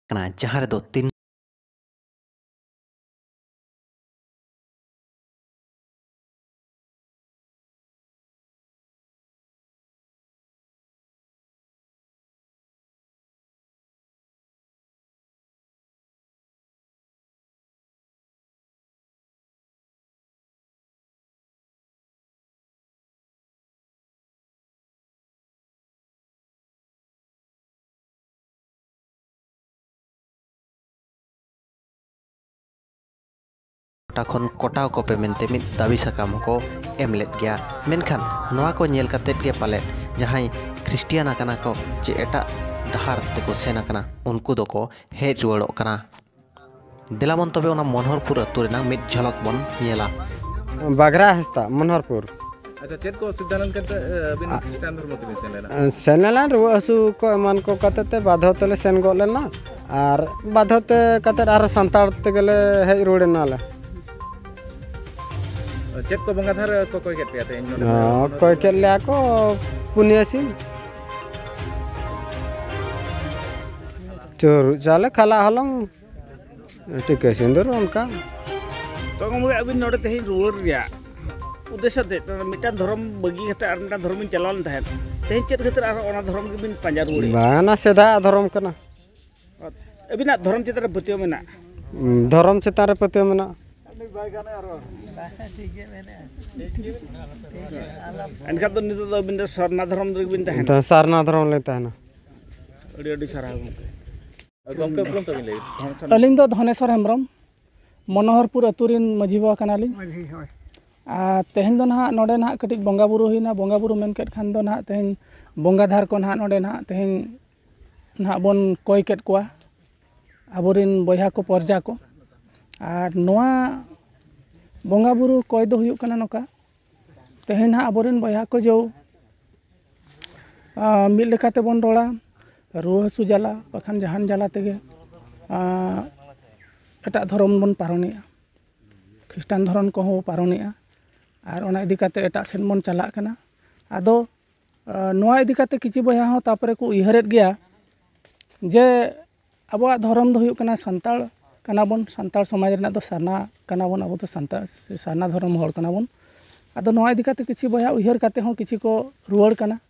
जहाँ रे दो तीन खन कोटाव को पे मेनते मिद दाबी साकाम को एम लेद गया मेनखान नोआ को नेल कातेत गे पाले जहां क्रिस्टियान आकना को जे एटा डहार तेको सेन आकना उनको दो को हेज रुवाड़ो कना दिलामन तबे ओना मनोहरपुर अतु रेना मिद झलक बन नेला बागरा हस्ता मनोहरपुर अच्छा चेत को सिद्धानंद के बिन क्रिस्टियान धर्म ते सेन सेनेला रुआ हसु को एमान को कते बाधोतले सेन गोलेना और बाधोते कते आरो संताड़ ते गेले हेज रुड़ेनाले चेत को बंगाधार को कोई केट पियाते कोई के लिया को पुनियासी चोर चाले खाला हलंग टिके सिंदूर उनका तो गमगे अबिन नोडे तेहि रुवर रिया उद्देश्य ते मिटा धर्म बगी खते आर मिटा धर्म चलावन तहत तेहि चेत खतिर आर ओना धर्म के बिन पंजा रुड़ी बाना सेदा धर्म कना अबिना धर्म चित्र पतियो मेना धर्म चितारे पतियो मेना एनका तो नितो दो बिन सरना धर्म रे बिन तहन सारना धर्म लेता है ना अडी अडी सारा गमके उपलम तबिन ले अलिंग दो धनेश्वर हेम्ब्रम मनोहरपुर अतुरिन मजी बाबा कनाली तेहन दो ना नोडे ना कटिक बंगा बुरु हुईना बंगा बुरु मेन केट खान दो ना तेहन बंगाधार को ना नोडे ना तेहन ना बन कोई केट कोआ आबोरिन बयहा को पर्जा को और नोआ बंगा बुरु कोई दो हुयुक कना नोका तेहन ना आबोरिन बयहा को जो मिल लेकाते बन रोड़ा रुआ हसु जाला बखान जहान जाला तेगे एटा धर्म बन पारने ख्रिस्टान धर्म को पारने और ओना इदी काते एटा सेन बन चला कना आदो नोआ इदी काते किछि बया हो तापरे को उयहरेत गया जे अब धर्म दो हुयुक कना संताल कना बन संताल समाज रना दो सारना कना बन अब तो संताल सारना धर्म हर कना बन आदो नोआ इदी काते किछि बया उयहर काते हो किछि को रुवाड़ कना